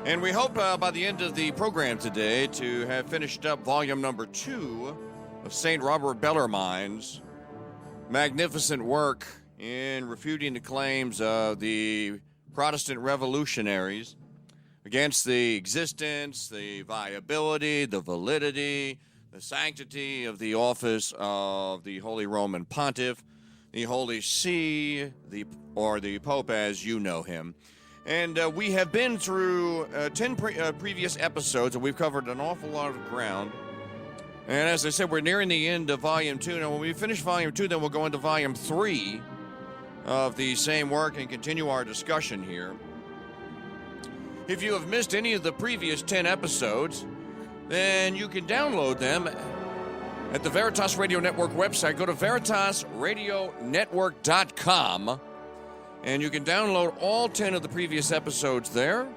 And we hope by the end of the program today to have finished up volume number 2 of St. Robert Bellarmine's magnificent work in refuting the claims of the Protestant revolutionaries against the existence, the viability, the validity, the sanctity of the office of the Holy Roman Pontiff, the Holy See, or the Pope as you know him. And we have been through 10 previous episodes, and we've covered an awful lot of ground. And as I said, we're nearing the end of Volume 2. Now, when we finish Volume 2, then we'll go into Volume 3 of the same work and continue our discussion here. If you have missed any of the previous 10 episodes, then you can download them at the Veritas Radio Network website. Go to veritasradionetwork.com, and you can download all 10 of the previous episodes there.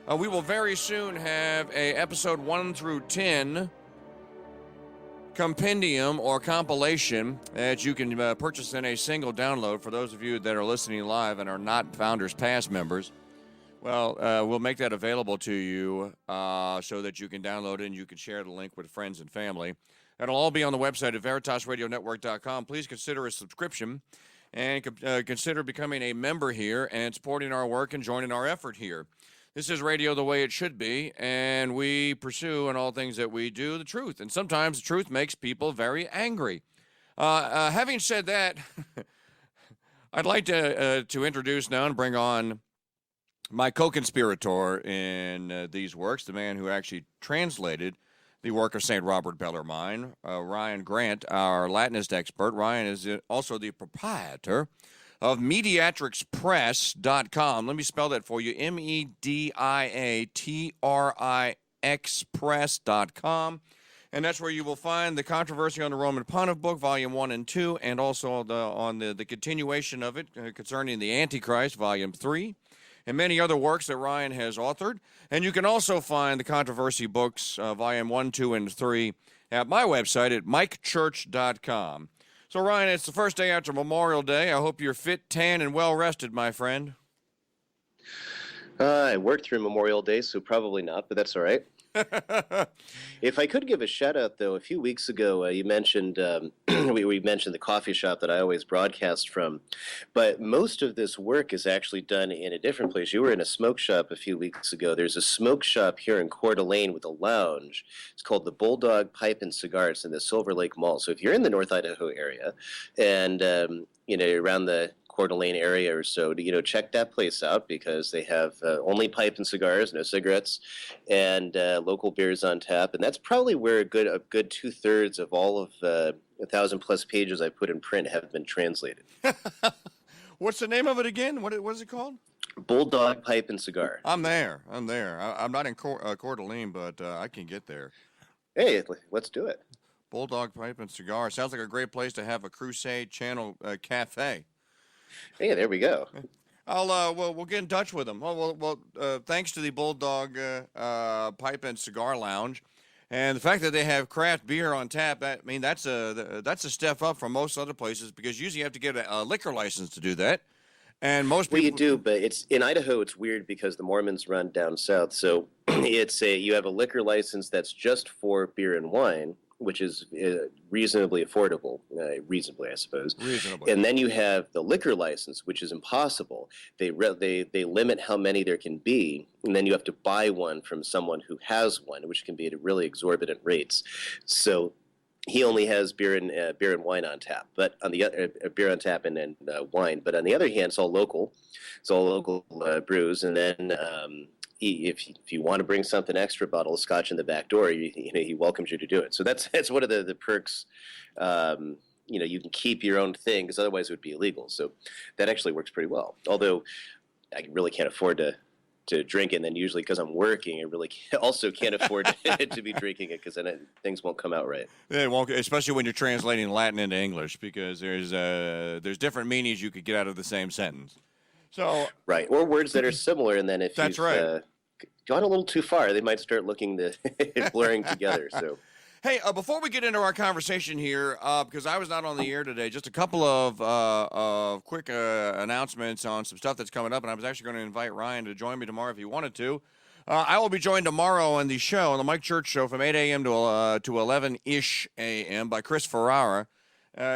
We will very soon have a episode 1 through 10 compendium or compilation that you can purchase in a single download for those of you that are listening live and are not Founders Pass members. Well, we'll make that available to you so that you can download it and you can share the link with friends and family. That'll all be on the website at veritasradionetwork.com. Please consider a subscription and consider becoming a member here and supporting our work and joining our effort here. This is radio the way it should be, and we pursue in all things that we do the truth. And sometimes the truth makes people very angry. Having said that, I'd like to introduce now and bring on my co-conspirator in these works, the man who actually translated the work of St. Robert Bellarmine, Ryan Grant, our Latinist expert. Ryan is also the proprietor of Mediatrixpress.com. Let me spell that for you, Mediatrix Press.com. And that's where you will find the Controversy on the Roman Pontiff book, Volume 1 and 2, and also on the continuation of it concerning the Antichrist, Volume 3, and many other works that Ryan has authored. And you can also find the Controversy books, Volume 1, 2, and 3, at my website at mikechurch.com. So, Ryan, it's the first day after Memorial Day. I hope you're fit, tan, and well-rested, my friend. I worked through Memorial Day, so probably not, but that's all right. If I could give a shout-out, though, a few weeks ago, you mentioned, we mentioned the coffee shop that I always broadcast from, but most of this work is actually done in a different place. You were in a smoke shop a few weeks ago. There's a smoke shop here in Coeur d'Alene with a lounge. It's called the Bulldog Pipe and Cigars in the Silver Lake Mall. So if you're in the North Idaho area and, around the Coeur d'Alene area or so, to check that place out, because they have only pipe and cigars, no cigarettes, and local beers on tap. And that's probably where a good 2/3 of all of 1,000+ pages I put in print have been translated. What's the name of it again? What is it called? Bulldog Pipe and Cigar. I'm there. I'm not in Coeur d'Alene, but I can get there. Hey, let's do it. Bulldog Pipe and Cigar. Sounds like a great place to have a Crusade Channel cafe. Hey, there we go. We'll get in touch with them. Thanks to the Bulldog Pipe and Cigar Lounge, and the fact that they have craft beer on tap. That's a step up from most other places, because usually you have to get a liquor license to do that. And most people, you do, but it's in Idaho. It's weird because the Mormons run down south, so you have a liquor license that's just for beer and wine, which is reasonably affordable, I suppose. Reasonably. And then you have the liquor license, which is impossible. They limit how many there can be, and then you have to buy one from someone who has one, which can be at really exorbitant rates. So he only has beer and wine on tap, but on the other beer on tap and then wine. But on the other hand, it's all local. It's all local brews, and then. If you want to bring something extra, bottle of scotch in the back door, he welcomes you to do it. So that's one of the perks. You can keep your own thing, because otherwise it would be illegal. So that actually works pretty well. Although I really can't afford to drink it, and then usually because I'm working, I really also can't afford to be drinking it, because then things won't come out right. It won't, especially when you're translating Latin into English, because there's different meanings you could get out of the same sentence. So right, or words that are similar, and then if that's right. Gone a little too far, they might start looking blurring together. So, hey, before we get into our conversation here, because I was not on the air today, just a couple of quick announcements on some stuff that's coming up, and I was actually going to invite Ryan to join me tomorrow if he wanted to. I will be joined tomorrow on the show, on the Mike Church Show, from 8 a.m. to 11-ish a.m. by Chris Ferrara.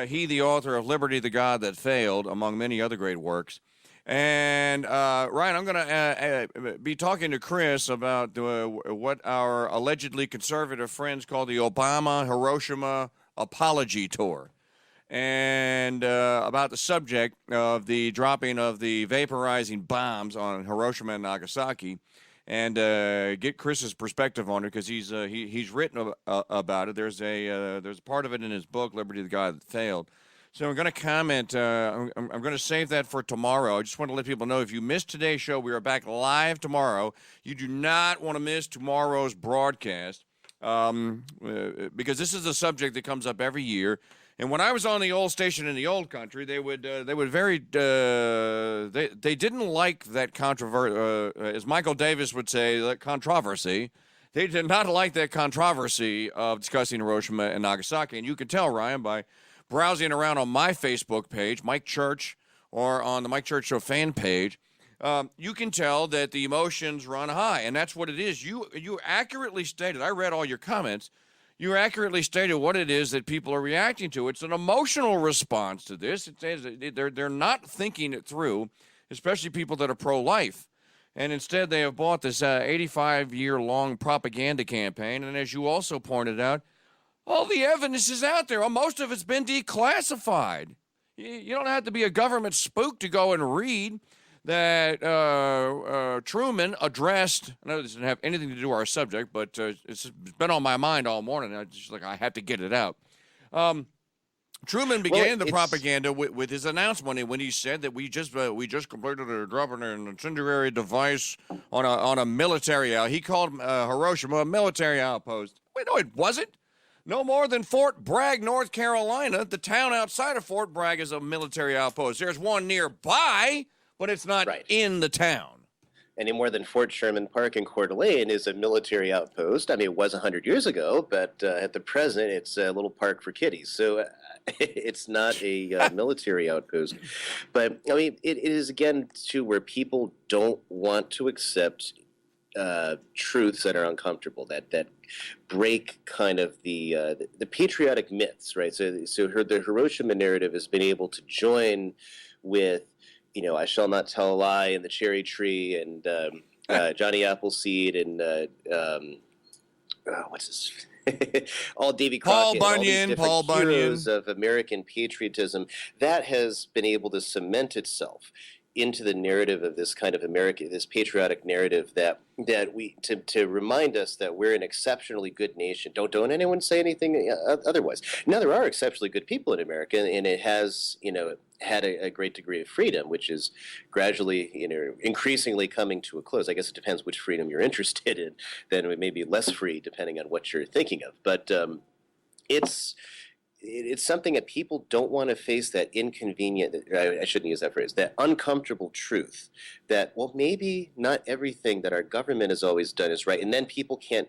He, the author of Liberty, the God That Failed, among many other great works. And, Ryan, I'm going to be talking to Chris about what our allegedly conservative friends call the Obama-Hiroshima Apology Tour, and about the subject of the dropping of the vaporizing bombs on Hiroshima and Nagasaki, and get Chris's perspective on it, because he's written about it. There's a part of it in his book, Liberty, the God That Failed. So I'm going to comment. I'm going to save that for tomorrow. I just want to let people know, if you missed today's show, we are back live tomorrow. You do not want to miss tomorrow's broadcast, because this is a subject that comes up every year. And when I was on the old station in the old country, they didn't like that controversy, as Michael Davis would say, that controversy. They did not like that controversy of discussing Hiroshima and Nagasaki. And you can tell, Ryan, by browsing around on my Facebook page, Mike Church, or on the Mike Church Show fan page, you can tell that the emotions run high, and that's what it is. You accurately stated, I read all your comments, you accurately stated what it is that people are reacting to. It's an emotional response to this. It says they're not thinking it through, especially people that are pro-life. And instead they have bought this 85-year-long propaganda campaign, and as you also pointed out, all the evidence is out there. Well, most of it's been declassified. You don't have to be a government spook to go and read that Truman addressed. I know this doesn't have anything to do with our subject, but it's been on my mind all morning. I had to get it out. Truman began the propaganda with his announcement when he said that we just completed a dropping an incendiary device on a military out. He called Hiroshima a military outpost. Wait, no, it wasn't. No more than Fort Bragg, North Carolina. The town outside of Fort Bragg is a military outpost. There's one nearby, but it's not in the town. Any more than Fort Sherman Park in Coeur d'Alene is a military outpost. I mean, it was 100 years ago, but at the present, it's a little park for kiddies. So it's not a military outpost. But, I mean, it is, again, too, where people don't want to accept truths that are uncomfortable, that break kind of the patriotic myths, right? So the Hiroshima narrative has been able to join with, I shall not tell a lie, and the cherry tree, and Johnny Appleseed, and what's his all Davy Crockett, all these different heroes of American patriotism. That has been able to cement itself into the narrative of this kind of this patriotic narrative that we to remind us that we're an exceptionally good nation. Don't anyone say anything otherwise. Now, there are exceptionally good people in America, and it has had a great degree of freedom, which is gradually increasingly coming to a close. I guess it depends which freedom you're interested in. Then it may be less free depending on what you're thinking of. But it's something that people don't want to face, that inconvenient, I shouldn't use that phrase, that uncomfortable truth that, well, maybe not everything that our government has always done is right, and then people can't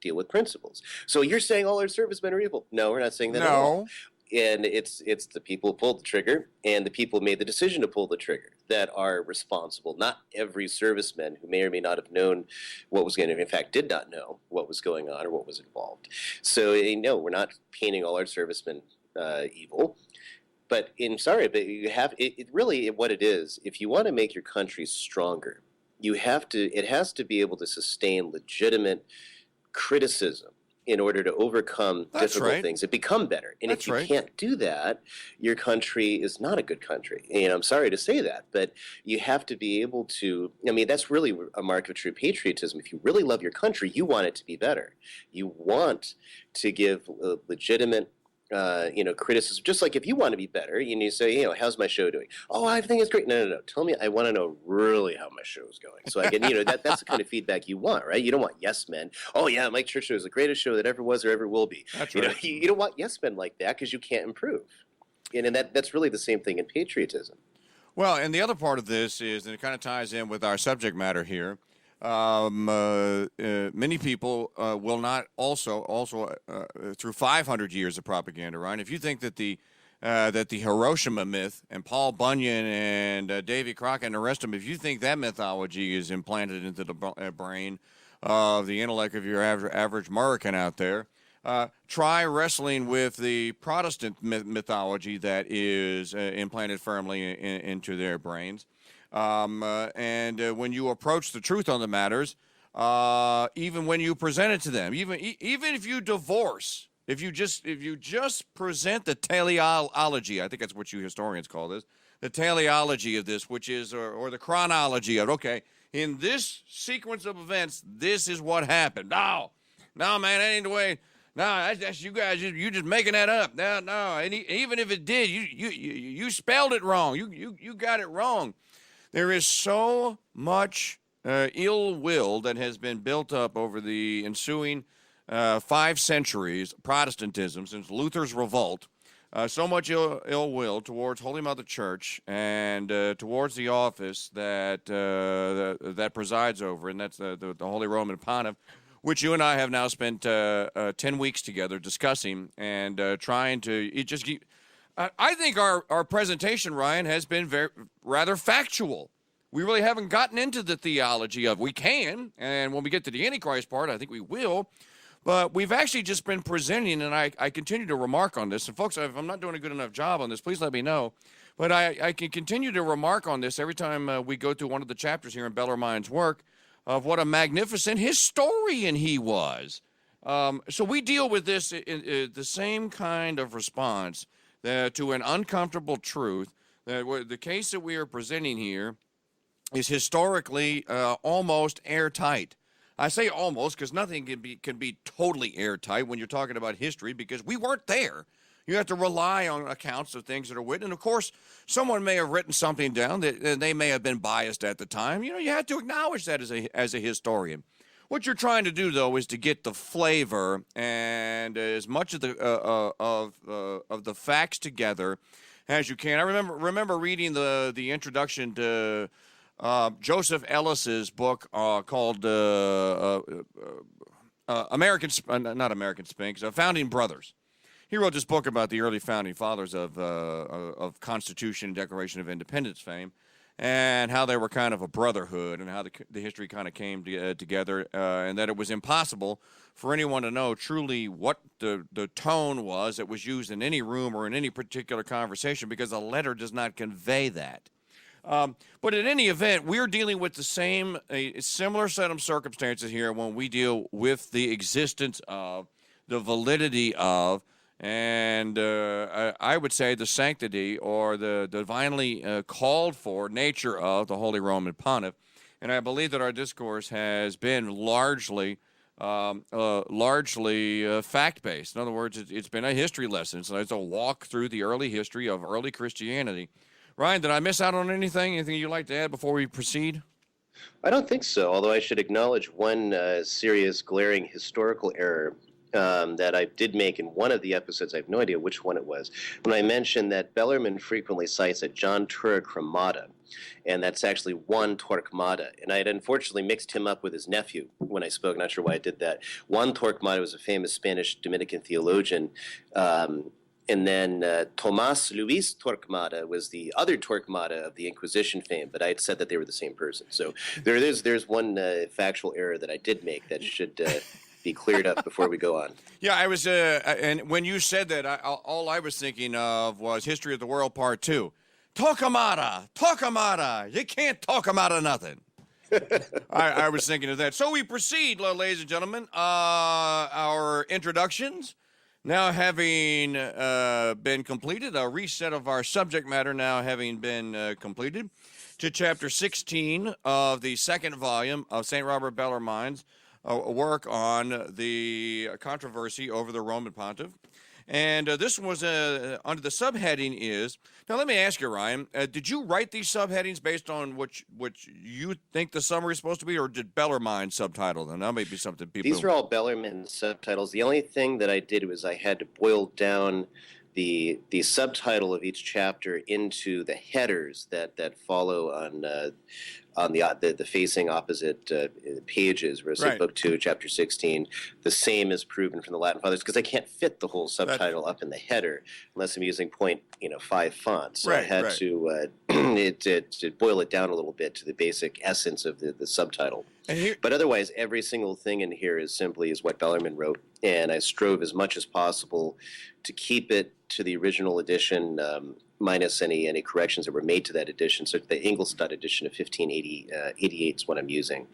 deal with principles. So you're saying all our servicemen are evil? No, we're not saying that at all. And it's the people who pulled the trigger and the people who made the decision to pull the trigger that are responsible. Not every serviceman who may or may not have known what was going to, in fact, did not know what was going on or what was involved. So, no, we're not painting all our servicemen evil. But you have it really, what it is, if you want to make your country stronger, it has to be able to sustain legitimate criticism in order to overcome difficult things and become better. And if you can't do that, your country is not a good country. And I'm sorry to say that, but you have to be able to, that's really a mark of true patriotism. If you really love your country, you want it to be better. You want to give legitimate criticism. Just like if you want to be better, you say, how's my show doing? Oh, I think it's great. No. Tell me, I want to know really how my show's going. So I can, that's the kind of feedback you want, right? You don't want yes men. Oh yeah, Mike Church Show is the greatest show that ever was or ever will be. That's right. You don't want yes men like that, because you can't improve. And that's really the same thing in patriotism. Well, and the other part of this is, and it kind of ties in with our subject matter here, many people will not also through 500 years of propaganda, right? If you think that the that the Hiroshima myth and Paul Bunyan and Davy Crockett and the rest of them, if you think that mythology is implanted into the brain of the intellect of your average American out there, try wrestling with the Protestant mythology that is implanted firmly into their brains. And when you approach the truth on the matters, even when you present it to them, even if you divorce, if you just present the teleology, I think that's what you historians call this, the teleology of this, which is, or the chronology of, okay, in this sequence of events, this is what happened. No, man, that ain't the way. No, that's you guys. You just making that up. No. And even if it did, you spelled it wrong. You got it wrong. There is so much ill will that has been built up over the ensuing 5 centuries, Protestantism, since Luther's revolt, so much ill will towards Holy Mother Church and towards the office that presides over, and that's the Holy Roman Pontiff, which you and I have now spent 10 weeks together discussing and trying to just keep. I think our presentation, Ryan, has been rather factual. We really haven't gotten into the theology of. We can, and when we get to the Antichrist part, I think we will. But we've actually just been presenting, and I continue to remark on this. And folks, if I'm not doing a good enough job on this, please let me know. But I can continue to remark on this every time we go through one of the chapters here in Bellarmine's work of what a magnificent historian he was. So we deal with this in the same kind of response to an uncomfortable truth. The case that we are presenting here is historically almost airtight. I say almost because nothing can be totally airtight when you're talking about history because we weren't there. You have to rely on accounts of things that are written. And, of course, someone may have written something down that they may have been biased at the time. You know, you have to acknowledge that as a historian. What you're trying to do, though, is to get the flavor and as much of the facts together as you can. I remember reading the introduction to Joseph Ellis's book called Founding Brothers. He wrote this book about the early founding fathers of Constitution and Declaration of Independence fame, and how they were kind of a brotherhood, and how the history kind of came together, and that it was impossible for anyone to know truly what the tone was that was used in any room or in any particular conversation, because a letter does not convey that. But in any event, we're dealing with a similar set of circumstances here when we deal with the existence of, the validity of, and I would say the sanctity or the divinely called for nature of the Holy Roman Pontiff. And I believe that our discourse has been largely fact-based. In other words, it's been a history lesson. So it's a walk through the early history of early Christianity. Ryan, did I miss out on anything? Anything you'd like to add before we proceed? I don't think so, although I should acknowledge one serious, glaring historical error that I did make in one of the episodes. I have no idea which one it was, when I mentioned that Bellarmine frequently cites a John Turcramata, and that's actually one Torquemada. And I had unfortunately mixed him up with his nephew when I spoke. Not sure why I did that. One Torquemada was a famous Spanish Dominican theologian, and then Tomás Luis Torquemada was the other Torquemada of the Inquisition fame, but I had said that they were the same person. So there's one factual error that I did make that should be cleared up before we go on. Yeah, I was, and when you said that, all I was thinking of was History of the World Part 2. Torquemada, you can't talk him out of nothing. I was thinking of that. So we proceed, ladies and gentlemen, our introductions. Now having been completed, a reset of our subject matter now having been completed, to chapter 16 of the second volume of St. Robert Bellarmine's work on the controversy over the Roman Pontiff. And this was under the subheading is, now let me ask you, Ryan, did you write these subheadings based on what you think the summary is supposed to be, or did Bellarmine subtitle them? That may be something people... These are all Bellarmine subtitles. The only thing that I did was I had to boil down the subtitle of each chapter into the headers that follow on the facing opposite pages, where it's like Right. Book 2, Chapter 16, the same is proven from the Latin Fathers, because I can't fit the whole subtitle up in the header unless I'm using 0.5 font. So I Right, had right. to to boil it down a little bit to the basic essence of the subtitle. And here, But otherwise, every single thing in here is what Bellarmine wrote, and I strove as much as possible to keep it to the original edition, minus any corrections that were made to that edition. So the Ingolstadt edition of 1588 is what I'm using,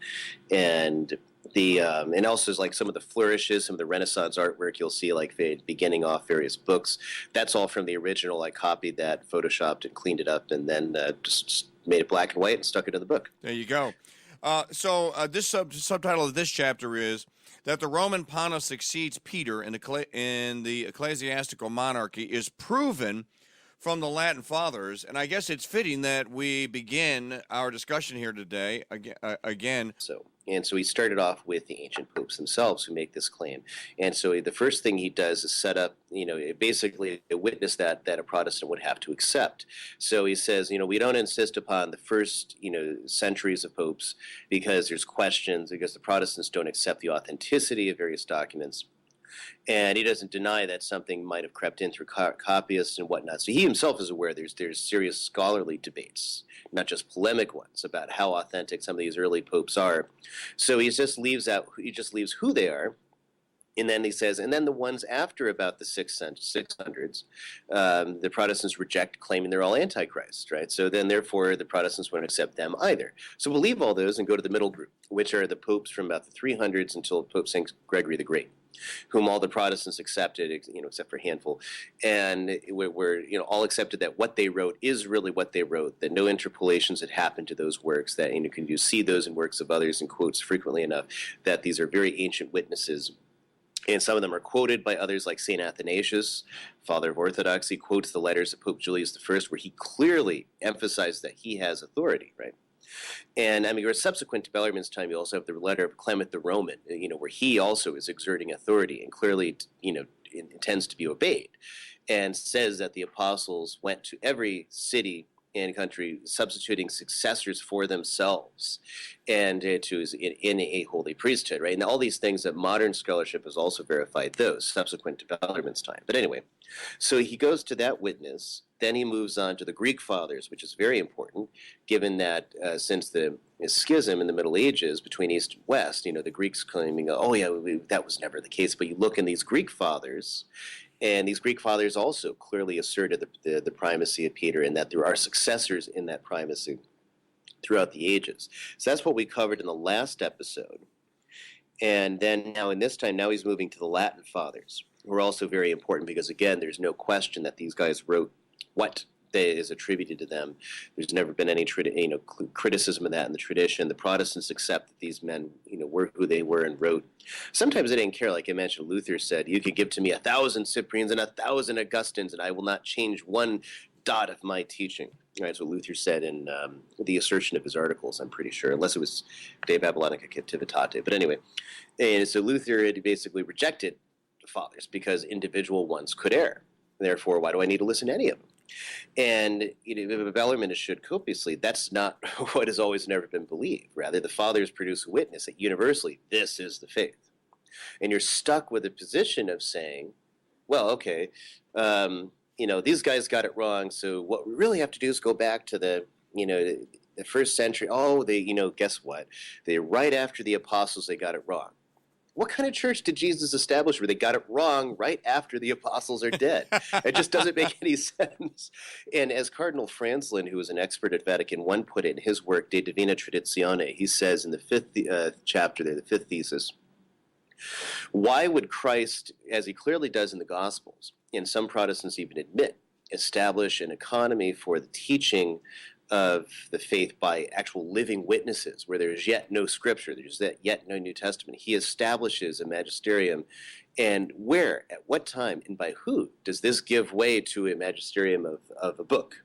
and and also is like some of the flourishes, some of the Renaissance artwork you'll see, like beginning off various books. That's all from the original. I copied that, photoshopped, and cleaned it up, and then just made it black and white and stuck it in the book. there you go. So this subtitle of this chapter is that the Roman Pontiff succeeds Peter in the ecclesiastical monarchy is proven from the Latin Fathers, and I guess it's fitting that we begin our discussion here today again. So he started off with the ancient popes themselves who make this claim. And so the first thing he does is set up, basically a witness that a Protestant would have to accept. So he says, we don't insist upon the first, centuries of popes because there's questions, because the Protestants don't accept the authenticity of various documents. And he doesn't deny that something might have crept in through copyists and whatnot. So he himself is aware there's serious scholarly debates, not just polemic ones, about how authentic some of these early popes are. So he just leaves who they are. And then he says, and then the ones after about the 600s, the Protestants reject, claiming they're all Antichrist, right? So then, therefore, the Protestants won't accept them either. So we'll leave all those and go to the middle group, which are the popes from about the 300s until Pope St. Gregory the Great, whom all the Protestants accepted, except for a handful, and were all accepted that what they wrote is really what they wrote, that no interpolations had happened to those works, that you see those in works of others and quotes frequently enough, that these are very ancient witnesses. And some of them are quoted by others, like St. Athanasius, father of Orthodoxy, quotes the letters of Pope Julius I, where he clearly emphasized that he has authority, right? And subsequent to Bellarmine's time, you also have the letter of Clement the Roman, where he also is exerting authority and clearly, intends to be obeyed, and says that the apostles went to every city and country substituting successors for themselves and in a holy priesthood, right? And all these things that modern scholarship has also verified those subsequent to Bellarmine's time. But anyway, so he goes to that witness, then he moves on to the Greek fathers, which is very important, given that since the schism in the Middle Ages between East and West, the Greeks claiming, that was never the case. But you look in these Greek fathers, and these Greek fathers also clearly asserted the primacy of Peter, and that there are successors in that primacy throughout the ages. So that's what we covered in the last episode. And then now he's moving to the Latin fathers, who are also very important because, again, there's no question that these guys wrote what is attributed to them. There's never been any criticism of that in the tradition. The Protestants accept that these men were who they were and wrote. Sometimes they didn't care. Like I mentioned, Luther said, you could give to me 1,000 Cyprians and 1,000 Augustines, and I will not change one dot of my teaching. Right, that's what Luther said in the assertion of his articles, I'm pretty sure, unless it was De Babylonica Captivitate. But anyway, and so Luther had basically rejected the fathers because individual ones could err. Therefore, why do I need to listen to any of them? And Bellarmine assured copiously that's not what has always never been believed. Rather, the fathers produce a witness that universally this is the faith. And you're stuck with a position of saying, well, okay, these guys got it wrong, so what we really have to do is go back to the first century. Guess what? Right after the apostles, they got it wrong. What kind of church did Jesus establish where they got it wrong right after the apostles are dead? It just doesn't make any sense. And as Cardinal Franzlin, who was an expert at Vatican I, put it in his work, De Divina Traditione, he says in the fifth chapter there, the fifth thesis, why would Christ, as he clearly does in the Gospels, and some Protestants even admit, establish an economy for the teaching of the faith by actual living witnesses, where there is yet no scripture, there's yet no New Testament? He establishes a magisterium, and where, at what time, and by who does this give way to a magisterium of a book?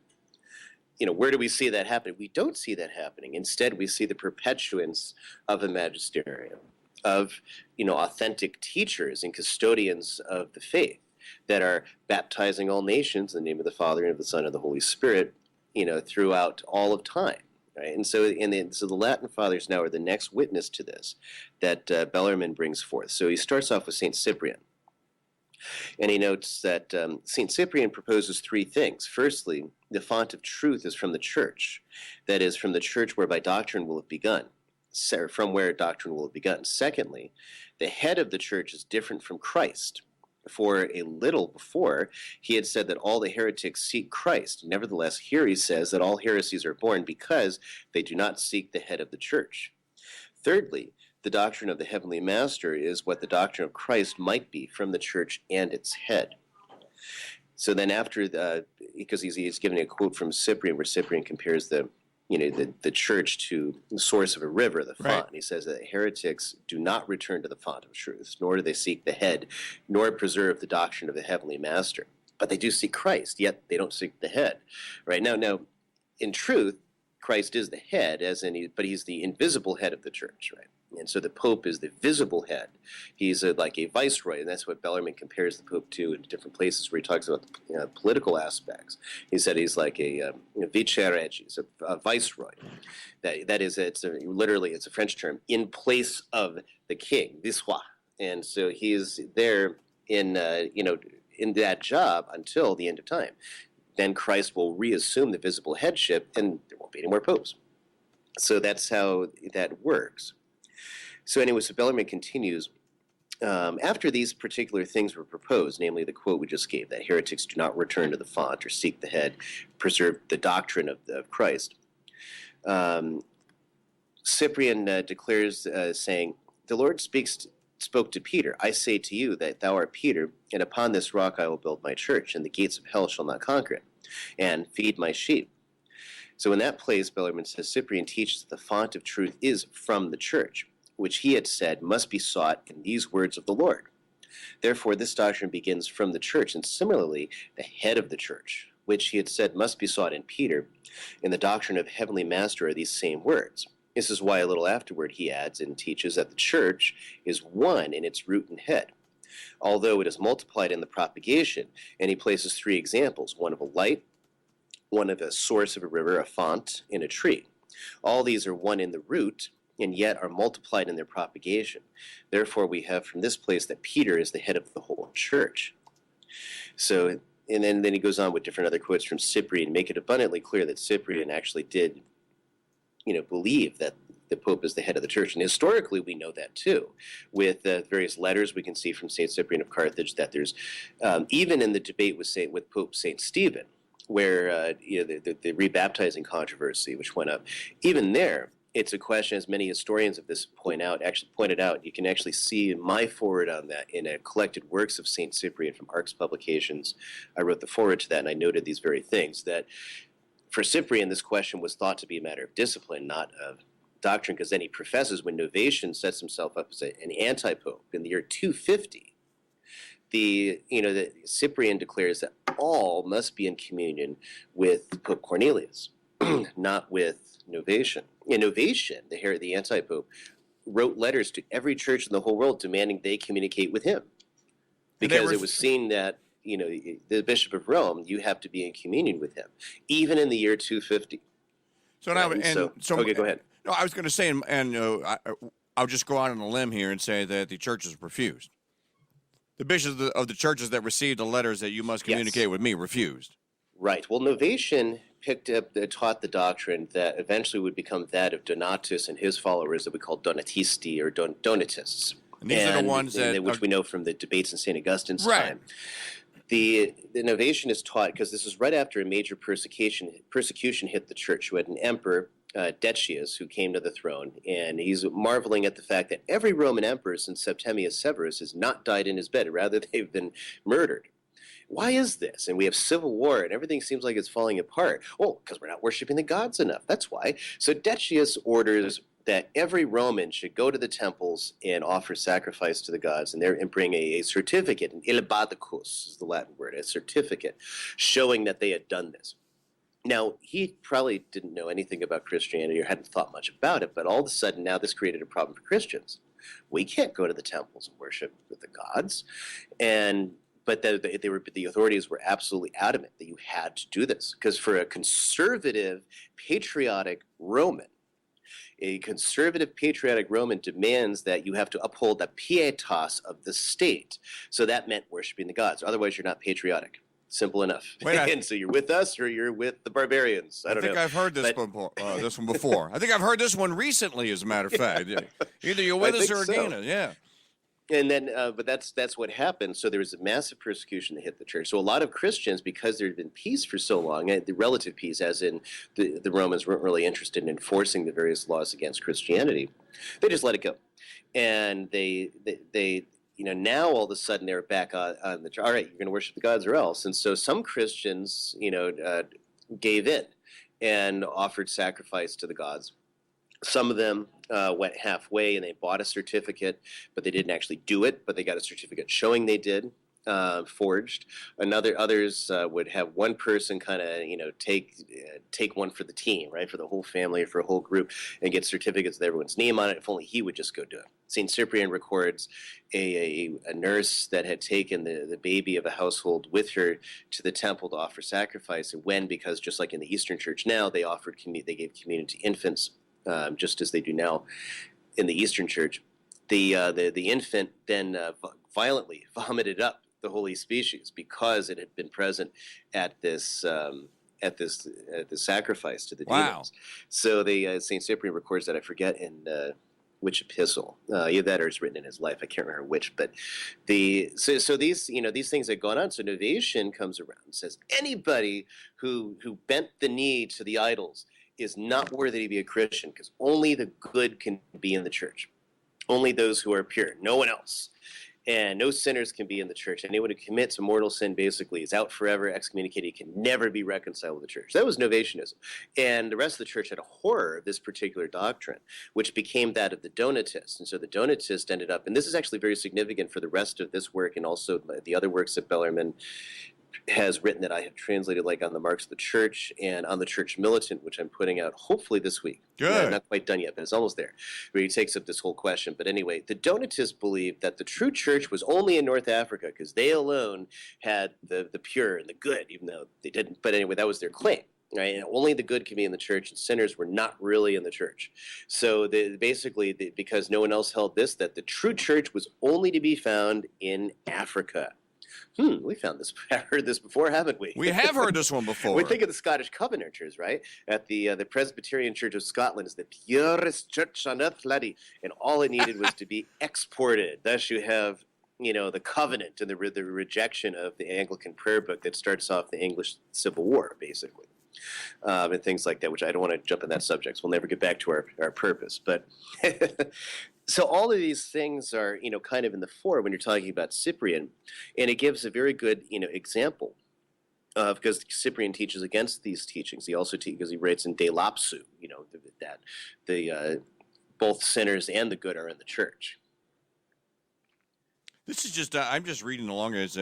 Where do we see that happening? We don't see that happening. Instead, we see the perpetuance of a magisterium, of authentic teachers and custodians of the faith that are baptizing all nations in the name of the Father and of the Son and of the Holy Spirit, throughout all of time, Right? And so, so the Latin Fathers now are the next witness to this that Bellarmine brings forth. So he starts off with St. Cyprian. And he notes that St. Cyprian proposes three things. Firstly, the font of truth is from the church, that is, from the church whereby doctrine will have begun, from where doctrine will have begun. Secondly, the head of the church is different from Christ. For a little before, he had said that all the heretics seek Christ. Nevertheless, here he says that all heresies are born because they do not seek the head of the church. Thirdly, the doctrine of the heavenly master is what the doctrine of Christ might be from the church and its head. So then after, because he's giving a quote from Cyprian, where Cyprian compares the church to the source of a river, the font. Right. He says that heretics do not return to the font of truth, nor do they seek the head, nor preserve the doctrine of the heavenly master. But they do seek Christ, yet they don't seek the head. Right? Now, in truth, Christ is the head, but he's the invisible head of the church, right? And so the Pope is the visible head. He's like a viceroy, and that's what Bellarmine compares the Pope to in different places where he talks about the political aspects. He said he's like a vice-regis, a viceroy. That is, literally, it's a French term, in place of the king, viceroy. And so he is there in that job until the end of time. Then Christ will reassume the visible headship, and there won't be any more popes. So that's how that works. So anyway, so Bellarmine continues, after these particular things were proposed, namely the quote we just gave, that heretics do not return to the font or seek the head, preserve the doctrine of Christ, Cyprian declares, saying, the Lord spoke to Peter, I say to you that thou art Peter, and upon this rock I will build my church, and the gates of hell shall not conquer it, and feed my sheep. So in that place, Bellarmine says, Cyprian teaches that the font of truth is from the church, which he had said must be sought in these words of the Lord. Therefore, this doctrine begins from the church, and similarly, the head of the church, which he had said must be sought in Peter, in the doctrine of heavenly master are these same words. This is why a little afterward he adds and teaches that the church is one in its root and head, although it is multiplied in the propagation, and he places three examples, one of a light, one of a source of a river, a font, and a tree. All these are one in the root, and yet are multiplied in their propagation. Therefore, we have from this place that Peter is the head of the whole church. So, and then he goes on with different other quotes from Cyprian, make it abundantly clear that Cyprian actually did, believe that the Pope is the head of the church. And historically, we know that too. With various letters we can see from St. Cyprian of Carthage that there's, even in the debate with Pope St. Stephen, where the rebaptizing controversy which went up, even there, it's a question, as many historians of this pointed out, you can actually see my forward on that in a collected works of St. Cyprian from Arcs Publications. I wrote the forward to that, and I noted these very things, that for Cyprian, this question was thought to be a matter of discipline, not of doctrine, because then he professes, when Novatian sets himself up as an anti-pope in the year 250, the Cyprian declares that all must be in communion with Pope Cornelius, not with Novatian. In Novatian, the anti-pope, wrote letters to every church in the whole world demanding they communicate with him, because it was seen that the Bishop of Rome, you have to be in communion with him, even in the year 250. So now, okay, go ahead. No, I was going to say, I'll just go out on a limb here and say that the churches refused. The bishops of the churches that received the letters that you must communicate with me refused. Right. Well, Novatian taught the doctrine that eventually would become that of Donatus and his followers that we call Donatisti or Donatists. And these are the ones which we know from the debates in St. Augustine's time. The Novatian is taught, because this is right after a major persecution hit the church. We had an emperor, Decius, who came to the throne, and he's marveling at the fact that every Roman emperor since Septimius Severus has not died in his bed, rather they've been murdered. Why is this? And we have civil war, and everything seems like it's falling apart. Oh, because we're not worshiping the gods enough. That's why. So Decius orders that every Roman should go to the temples and offer sacrifice to the gods, and bring a certificate, an illebaticus is the Latin word, a certificate showing that they had done this. Now, he probably didn't know anything about Christianity or hadn't thought much about it, but all of a sudden now this created a problem for Christians. We can't go to the temples and worship with the gods. but the authorities were absolutely adamant that you had to do this, because for a conservative, patriotic Roman, a conservative patriotic Roman demands that you have to uphold the pietas of the state. So that meant worshiping the gods. Otherwise, you're not patriotic. Simple enough. And so you're with us or you're with the barbarians. I don't know. I've heard this one before. I think I've heard this one recently, as a matter of fact. Either you're with us or against us. Yeah. And then, but that's what happened. So there was a massive persecution that hit the church. So a lot of Christians, because there had been peace for so long, the relative peace, as in the Romans weren't really interested in enforcing the various laws against Christianity, they just let it go. And they now all of a sudden they're back on the, all right, you're going to worship the gods or else. And so some Christians, gave in and offered sacrifice to the gods. Some of them went halfway and they bought a certificate, but they didn't actually do it, but they got a certificate showing they did, forged. Others would have one person kind of, take one for the team, right, for the whole family or for a whole group, and get certificates with everyone's name on it. If only he would just go do it. St. Cyprian records a nurse that had taken the baby of a household with her to the temple to offer sacrifice, and because just like in the Eastern Church now, they gave communion to infants. Just as they do now in the Eastern Church, the infant then violently vomited up the holy species because it had been present at this sacrifice to the demons. So Saint Cyprian records that. I forget in which epistle, either that or it's written in his life. I can't remember which, but so these things had gone on. So Novatian comes around and says anybody who bent the knee to the idols is not worthy to be a Christian, because only the good can be in the church. Only those who are pure, no one else. And no sinners can be in the church. Anyone who commits a mortal sin basically is out forever, excommunicated, can never be reconciled with the church. That was Novationism. And the rest of the church had a horror of this particular doctrine, which became that of the Donatists. And so the Donatists ended up, and this is actually very significant for the rest of this work and also the other works that Bellarmine has written that I have translated, like on the Marks of the Church and on the Church Militant, which I'm putting out hopefully this week. Good. Yeah, not quite done yet, but it's almost there, where he takes up this whole question. But anyway, the Donatists believed that the true church was only in North Africa because they alone had the pure and the good, even though they didn't. But anyway, that was their claim. Right? And only the good can be in the church, and sinners were not really in the church. So because no one else held this, that the true church was only to be found in Africa. We found this. I've heard this before, haven't we? We have heard this one before. We think of the Scottish Covenanters, right? At the Presbyterian Church of Scotland is the purest church on earth, laddie, and all it needed was to be exported. Thus, you have, the covenant and the rejection of the Anglican prayer book that starts off the English Civil War, basically, and things like that. Which I don't want to jump in that subject. So we'll never get back to our purpose, but. So all of these things are, kind of in the fore when you're talking about Cyprian, and it gives a very good, example, because Cyprian teaches against these teachings. He also because he writes in De Lapsu, that both sinners and the good are in the church. This is just, I'm just reading along as,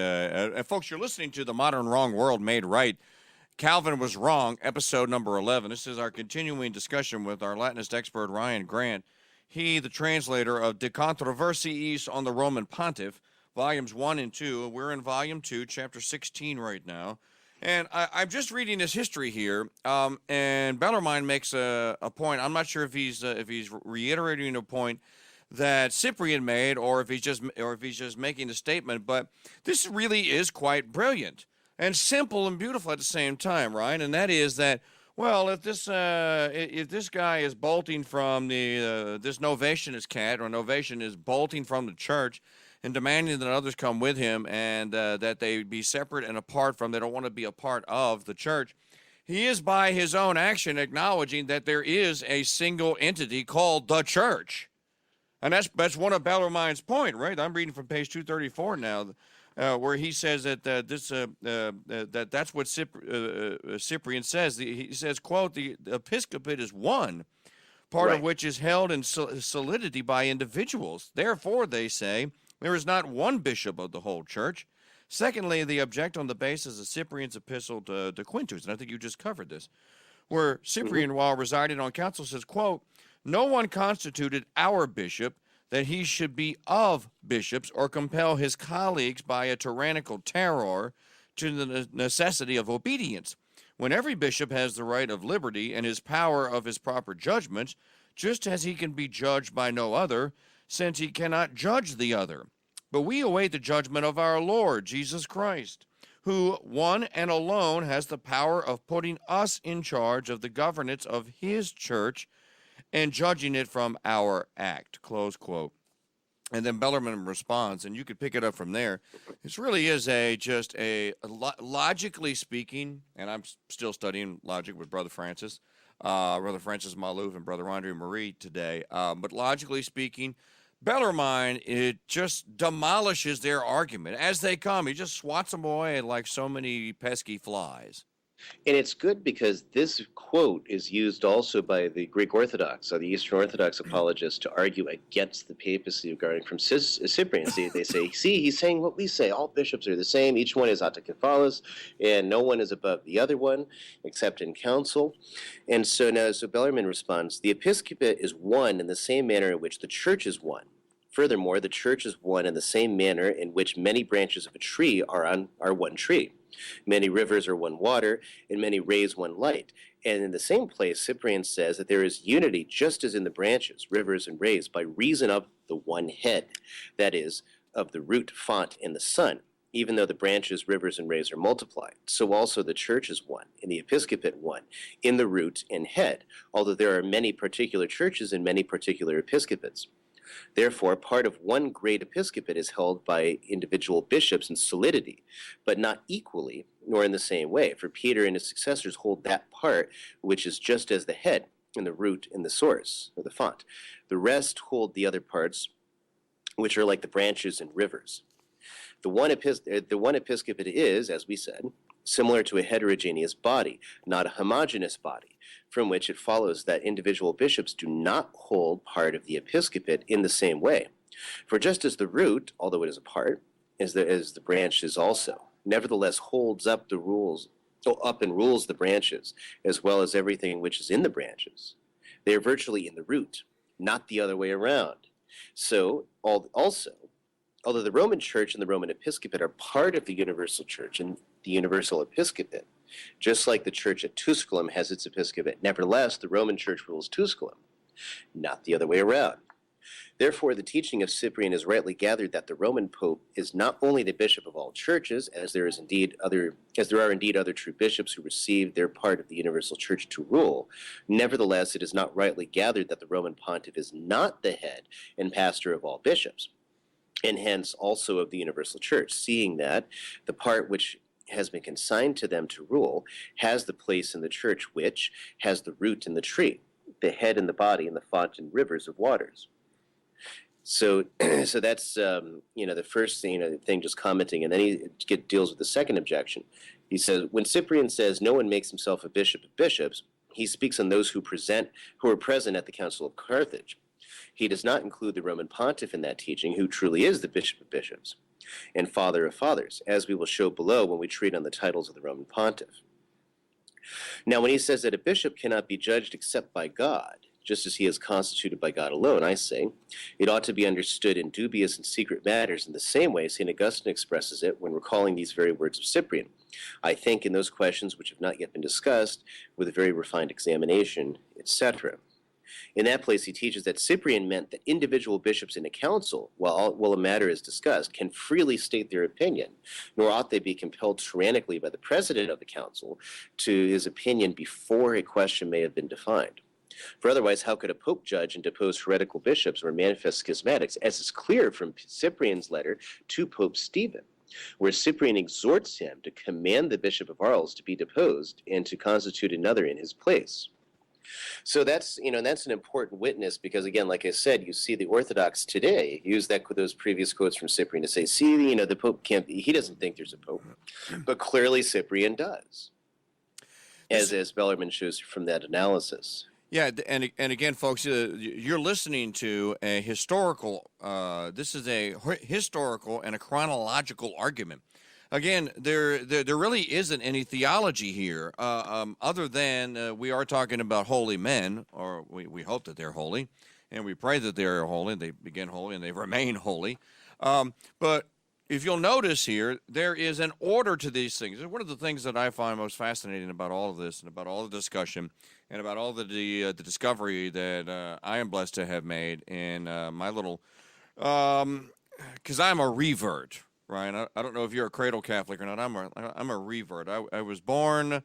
folks, you're listening to The Modern Wrong World Made Right. Calvin Was Wrong, episode number 11. This is our continuing discussion with our Latinist expert, Ryan Grant. He, the translator of De Controversiis on the Roman Pontiff, volumes 1 and 2. We're in volume 2, chapter 16 right now. And I'm just reading his history here, and Bellarmine makes a point. I'm not sure if he's reiterating a point that Cyprian made, or if he's just making a statement. But this really is quite brilliant and simple and beautiful at the same time, right? And that is that. Well, if this guy is bolting from this Novationist cat, or Novation is bolting from the church and demanding that others come with him and that they be separate and apart from, they don't want to be a part of the church, he is by his own action acknowledging that there is a single entity called the church. And that's one of Bellarmine's point, right? I'm reading from page 234 now. Where he says that that's what Cyprian says. He says, quote, the Episcopate is one, part of which is held in solidity by individuals. Therefore, they say, there is not one bishop of the whole church. Secondly, they object on the basis of Cyprian's epistle to Quintus, and I think you just covered this, where Cyprian, while residing on council, says, quote, no one constituted our bishop, that he should be of bishops or compel his colleagues by a tyrannical terror to the necessity of obedience, when every bishop has the right of liberty and his power of his proper judgment, just as he can be judged by no other, since he cannot judge the other. But we await the judgment of our Lord Jesus Christ, who one and alone has the power of putting us in charge of the governance of his church and judging it from our act, close quote. And then Bellarmine responds, and you could pick it up from there. This really is logically speaking, and I'm still studying logic with Brother Francis Malouf and Brother Andre Marie today. But logically speaking, Bellarmine, it just demolishes their argument as they come. He just swats them away like so many pesky flies. And it's good because this quote is used also by the Greek Orthodox or the Eastern Orthodox apologists to argue against the papacy regarding from Cyprian. They say, see, he's saying what we say. All bishops are the same. Each one is autocephalous, and no one is above the other one except in council. And so now, Bellarmine responds, the Episcopate is one in the same manner in which the church is one. Furthermore, the church is one in the same manner in which many branches of a tree are one tree. Many rivers are one water, and many rays one light. And in the same place, Cyprian says that there is unity just as in the branches, rivers, and rays by reason of the one head, that is, of the root, font, and the sun. Even though the branches, rivers, and rays are multiplied, so also the church is one, and the episcopate one, in the root and head, although there are many particular churches and many particular episcopates. Therefore, part of one great episcopate is held by individual bishops in solidity, but not equally, nor in the same way. For Peter and his successors hold that part which is just as the head, and the root, and the source, or the font. The rest hold the other parts, which are like the branches and rivers. The one episcopate is, as we said, similar to a heterogeneous body, not a homogeneous body, from which it follows that individual bishops do not hold part of the episcopate in the same way. For just as the root, although it is a part, as the branch is also, nevertheless holds up and rules the branches, as well as everything which is in the branches. They are virtually in the root, not the other way around. So, also, although the Roman Church and the Roman Episcopate are part of the universal church and the universal episcopate, just like the church at Tusculum has its episcopate, nevertheless, the Roman Church rules Tusculum, not the other way around. Therefore, the teaching of Cyprian is rightly gathered that the Roman Pope is not only the bishop of all churches, as there are indeed other true bishops who receive their part of the universal church to rule. Nevertheless, it is not rightly gathered that the Roman Pontiff is not the head and pastor of all bishops, and hence also of the universal church, seeing that the part which has been consigned to them to rule has the place in the church which has the root in the tree, the head in the body, and the font and rivers of waters. So that's the first thing, just commenting, and then he deals with the second objection. He says, when Cyprian says no one makes himself a bishop of bishops, he speaks on those who were present at the Council of Carthage. He does not include the Roman Pontiff in that teaching, who truly is the bishop of bishops and father of fathers, as we will show below when we treat on the titles of the Roman Pontiff. Now, when he says that a bishop cannot be judged except by God, just as he is constituted by God alone, I say, it ought to be understood in dubious and secret matters in the same way St. Augustine expresses it when recalling these very words of Cyprian. I think in those questions which have not yet been discussed, with a very refined examination, etc. In that place, he teaches that Cyprian meant that individual bishops in a council, while a matter is discussed, can freely state their opinion, nor ought they be compelled tyrannically by the president of the council to his opinion before a question may have been defined. For otherwise, how could a pope judge and depose heretical bishops or manifest schismatics, as is clear from Cyprian's letter to Pope Stephen, where Cyprian exhorts him to command the Bishop of Arles to be deposed and to constitute another in his place. So that's an important witness because, again, like I said, you see the Orthodox today use those previous quotes from Cyprian to say, see, the Pope can't be, he doesn't think there's a Pope. But clearly Cyprian does, as Bellarmine shows from that analysis. Yeah, and again, folks, you're listening to a historical, this is a historical and a chronological argument. Again, there really isn't any theology here, other than we are talking about holy men, or we hope that they're holy, and we pray that they are holy, and they begin holy, and they remain holy. But if you'll notice here, there is an order to these things. One of the things that I find most fascinating about all of this and about all the discussion and about all the discovery that I am blessed to have made in my little, because I'm a revert, right? I don't know if you're a cradle Catholic or not. I'm a revert. I was born,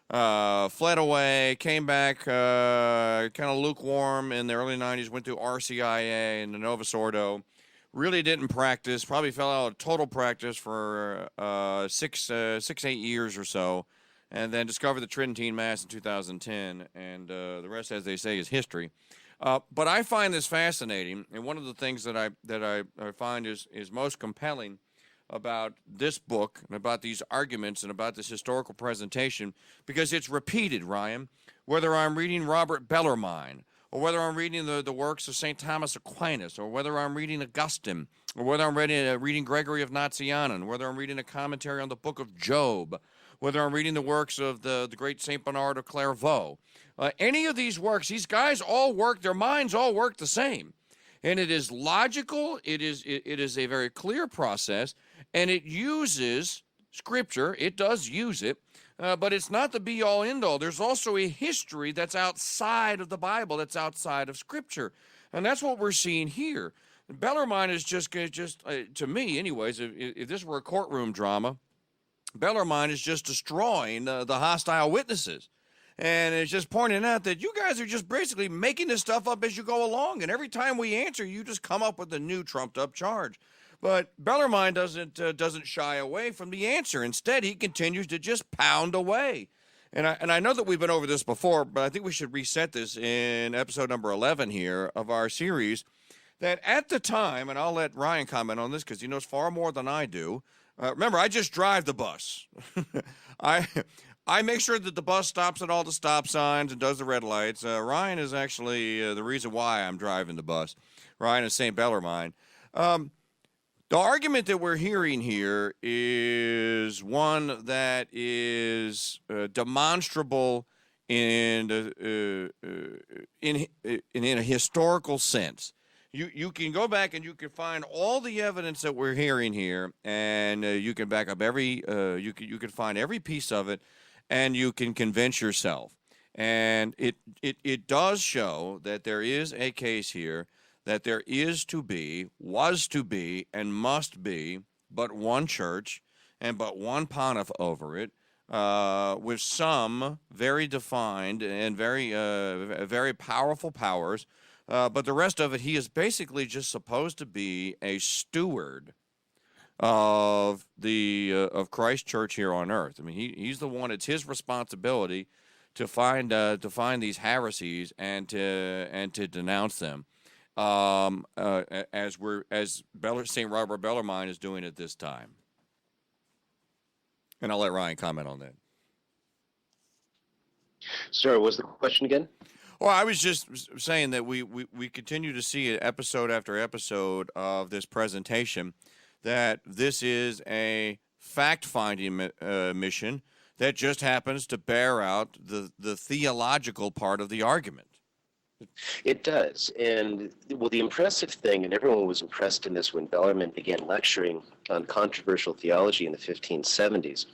fled away, came back kind of lukewarm in the early 90s, went through RCIA and the Novus Ordo. Really didn't practice, probably fell out of total practice for 8 years or so, and then discovered the Tridentine Mass in 2010, and the rest, as they say, is history. But I find this fascinating, and one of the things that I find is most compelling about this book and about these arguments and about this historical presentation, because it's repeated, Ryan, whether I'm reading Robert Bellarmine, or whether I'm reading the works of St. Thomas Aquinas, or whether I'm reading Augustine, or whether I'm reading Gregory of Nazianzen, whether I'm reading a commentary on the book of Job, whether I'm reading the works of the great St. Bernard of Clairvaux. Any of these works, these guys all work, their minds all work the same. And it is logical, it is a very clear process, and it uses Scripture, it does use it, but it's not the be-all, end-all. There's also a history that's outside of the Bible, that's outside of Scripture. And that's what we're seeing here. Bellarmine is just to me anyways, if this were a courtroom drama, Bellarmine is just destroying the hostile witnesses. And it's just pointing out that you guys are just basically making this stuff up as you go along. And every time we answer, you just come up with a new trumped-up charge. But Bellarmine doesn't shy away from the answer. Instead, he continues to just pound away. And I know that we've been over this before, but I think we should reset this in episode number 11 here of our series, that at the time, and I'll let Ryan comment on this because he knows far more than I do. Remember, I just drive the bus. I make sure that the bus stops at all the stop signs and does the red lights. Ryan is actually the reason why I'm driving the bus. Ryan is St. Bellarmine. The argument that we're hearing here is one that is demonstrable in a historical sense. You can go back and you can find all the evidence that we're hearing here, and you can back up you can find every piece of it, and you can convince yourself. And it does show that there is a case here, that there is to be, was to be, and must be but one church and but one pontiff over it, with some very defined and very powerful powers. But the rest of it, he is basically just supposed to be a steward of of Christ's church here on earth. I mean, he's the one. It's his responsibility to find these heresies and to denounce them. As St. Robert Bellarmine is doing at this time. And I'll let Ryan comment on that. Sorry, what was the question again? Well, I was just saying that we continue to see it episode after episode of this presentation, that this is a fact-finding mission that just happens to bear out the theological part of the argument. It does. And, well, the impressive thing, and everyone was impressed in this when Bellarmine began lecturing on controversial theology in the 1570s,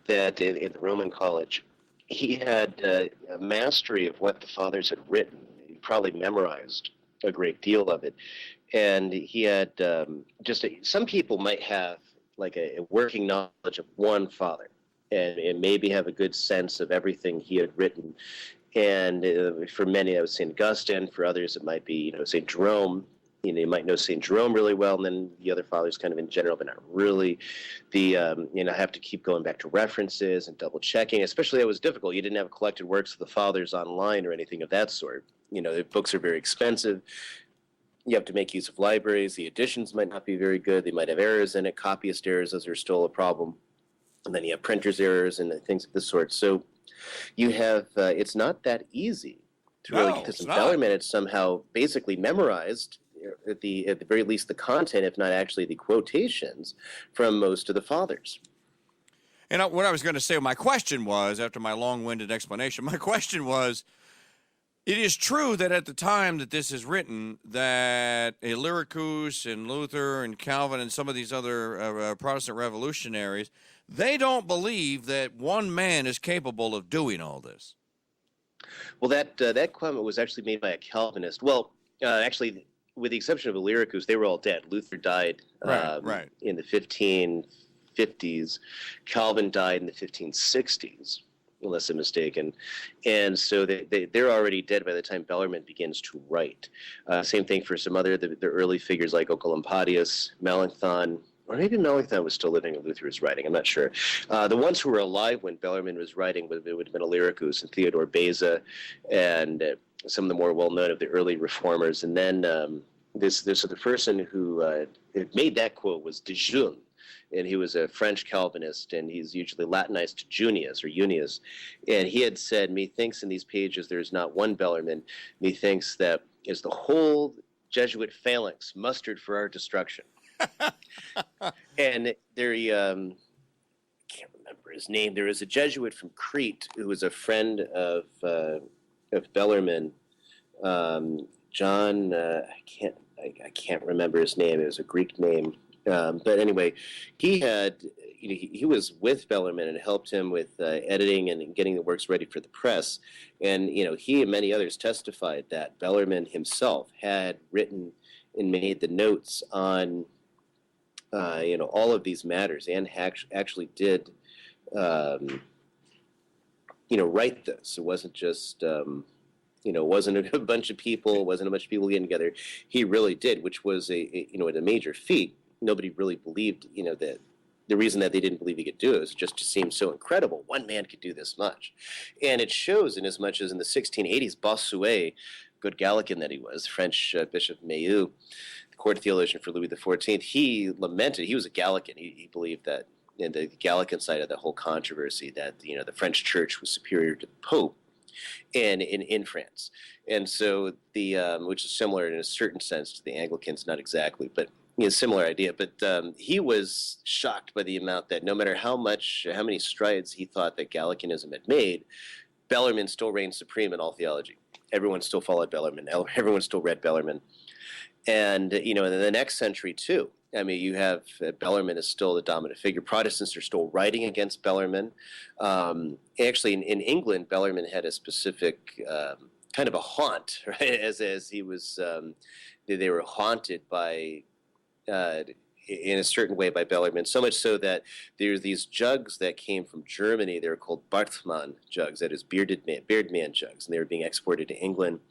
that in the Roman College, he had a mastery of what the fathers had written. He probably memorized a great deal of it. And he had some people might have like a working knowledge of one father and maybe have a good sense of everything he had written. And for many, that was St. Augustine. For others, it might be, St. Jerome. You might know St. Jerome really well, and then the other fathers kind of in general, but not really. Have to keep going back to references and double checking. Especially that was difficult. You didn't have collected works of the fathers online or anything of that sort. The books are very expensive. You have to make use of libraries. The editions might not be very good. They might have errors in it. Copyist errors, those are still a problem. And then you have printer's errors and things of this sort. So you have, it's not that easy to really get this in Bellarmine. It's somehow basically memorized, at the very least, the content, if not actually the quotations from most of the fathers. And what I was going to say, my question was, after my long-winded explanation, my question was, It is true that at the time that this is written, that Illyricus and Luther and Calvin and some of these other Protestant revolutionaries, they don't believe that one man is capable of doing all this. Well, that comment was actually made by a Calvinist. Well, actually, with the exception of Illyricus, they were all dead. Luther died Right. in the 1550s. Calvin died in the 1560s. Unless I'm mistaken. And so they're already dead by the time Bellarmine begins to write. Same thing for some other, the early figures like Oecolampadius, Melanchthon, or maybe Melanchthon was still living when Luther was writing, I'm not sure. The ones who were alive when Bellarmine was writing would have been Illyricus and Theodore Beza, and some of the more well-known of the early reformers. And then the person who made that quote was De Jeunes, and he was a French Calvinist, and he's usually Latinized to Junius or Unius. And he had said, methinks in these pages there is not one Bellarmine, methinks that is the whole Jesuit phalanx mustered for our destruction. And there he, can't remember his name, there was a Jesuit from Crete who was a friend of Bellarmine, John, I can't remember his name, it was a Greek name. But anyway, he was with Bellarmine and helped him with editing and getting the works ready for the press. And, he and many others testified that Bellarmine himself had written and made the notes on, all of these matters, and actually did, write this. It wasn't just, wasn't a bunch of people getting together. He really did, which was a major feat. Nobody really believed, that the reason that they didn't believe he could do it was just to seem so incredible. One man could do this much. And it shows in as much as in the 1680s, Bossuet, good Gallican that he was, French Bishop Meilloux, the court theologian for Louis XIV, he lamented, he was a Gallican, he believed that in the Gallican side of the whole controversy that, the French church was superior to the Pope and in France. And so which is similar in a certain sense to the Anglicans, not exactly, but similar idea, but he was shocked by the amount that no matter how many strides he thought that Gallicanism had made, Bellarmine still reigned supreme in all theology. Everyone still followed Bellarmine. Everyone still read Bellarmine. And, in the next century, too, you have Bellarmine is still the dominant figure. Protestants are still writing against Bellarmine. Actually, in England, Bellarmine had a specific kind of a haunt, right? As he was, they were haunted by, in a certain way, by Bellarmine, so much so that there's these jugs that came from Germany. They were called Barthmann jugs, that is bearded man jugs, and they were being exported to England.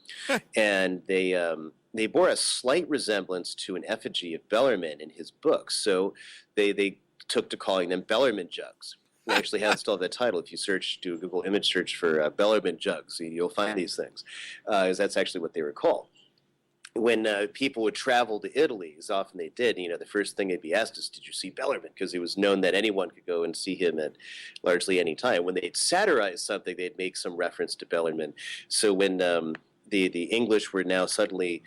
And they bore a slight resemblance to an effigy of Bellarmine in his books, so they took to calling them Bellarmine jugs. They actually still have that title. If you do a Google image search for Bellarmine jugs, you'll find these things, because that's actually what they were called. When people would travel to Italy, as often they did, the first thing they'd be asked is, did you see Bellarmine? Because it was known that anyone could go and see him at largely any time. When they'd satirize something, they'd make some reference to Bellarmine. So when the English were now suddenly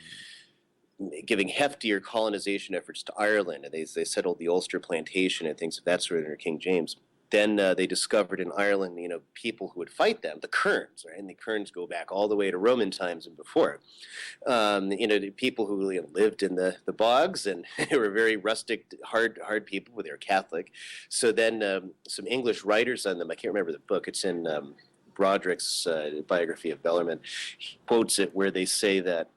giving heftier colonization efforts to Ireland, and they settled the Ulster plantation and things of that sort under King James, then they discovered in Ireland, people who would fight them, the Kerns, right? And the Kerns go back all the way to Roman times and before. The people who lived in the bogs, and they were very rustic, hard people, but they were Catholic. So then some English writers on them, I can't remember the book, it's in Broderick's biography of Bellarmine, he quotes it where they say that,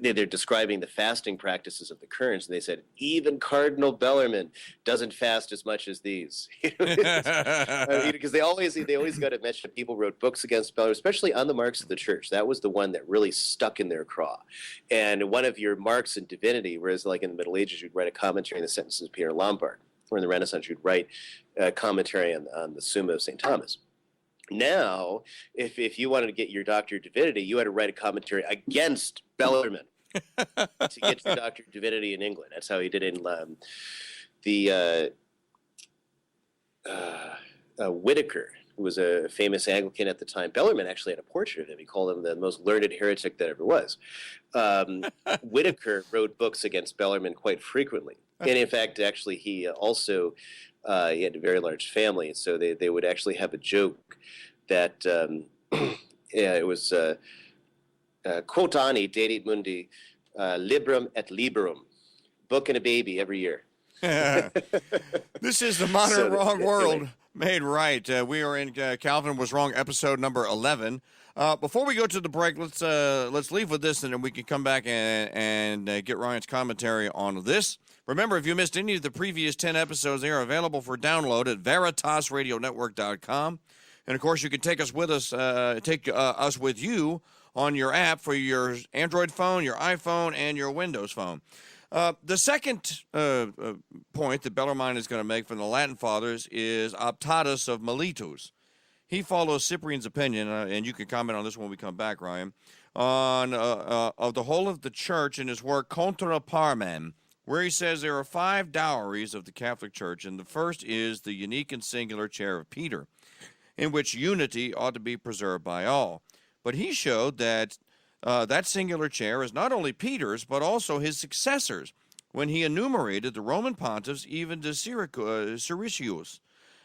they're describing the fasting practices of the Kerns, and they said, even Cardinal Bellarmine doesn't fast as much as these. Because they always got to mention people wrote books against Bellarmine, especially on the marks of the church. That was the one that really stuck in their craw. And one of your marks in divinity, whereas like in the Middle Ages, you'd write a commentary on the sentences of Peter Lombard, or in the Renaissance, you'd write a commentary on the Summa of St. Thomas. Now, if you wanted to get your Doctor of Divinity, you had to write a commentary against Bellarmine to get your Doctor of Divinity in England. That's how he did it in Whitaker, who was a famous Anglican at the time. Bellarmine actually had a portrait of him. He called him the most learned heretic that ever was. Whitaker wrote books against Bellarmine quite frequently. And in fact, actually, he also he had a very large family, so they would actually have a joke that Yeah, it was Quotani, Dedit Mundi, Librum et Liberum, book and a baby every year. This is the modern So, wrong world anyway. made right. We are in Calvin Was Wrong, episode number 11. Before we go to the break, let's leave with this, and then we can come back and get Ryan's commentary on this. Remember, if you missed any of the previous 10 episodes, they are available for download at veritasradionetwork.com. And, of course, you can take us with us with you on your app for your Android phone, your iPhone, and your Windows phone. The second point that Bellarmine is going to make from the Latin Fathers is Optatus of Miletus. He follows Cyprian's opinion, and you can comment on this when we come back, Ryan, on of the whole of the church in his work Contra Parmen, where he says there are 5 dowries of the Catholic Church, and the first is the unique and singular chair of Peter, in which unity ought to be preserved by all. But he showed that that singular chair is not only Peter's, but also his successors, when he enumerated the Roman pontiffs, even to Siricius.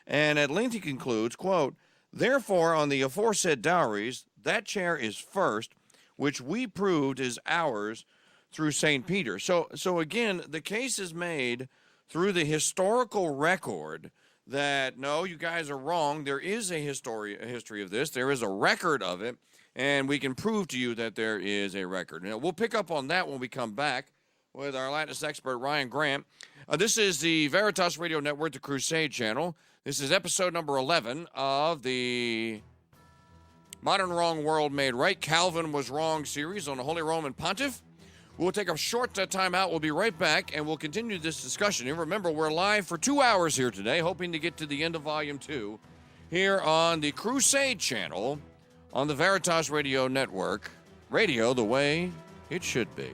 And at length he concludes, quote, "Therefore, on the aforesaid dowries, that chair is first, which we proved is ours through St. Peter." So again, the case is made through the historical record that, no, you guys are wrong. There is a history of this. There is a record of it, and we can prove to you that there is a record. Now, we'll pick up on that when we come back with our Latinist expert, Ryan Grant. This is the Veritas Radio Network, the Crusade Channel. This is episode number 11 of the Modern Wrong World Made Right, Calvin Was Wrong series on the Holy Roman Pontiff. We'll take a short time out. We'll be right back, and we'll continue this discussion. And remember, we're live for 2 hours here today, hoping to get to the end of Volume 2 here on the Crusade Channel on the Veritas Radio Network. Radio the way it should be.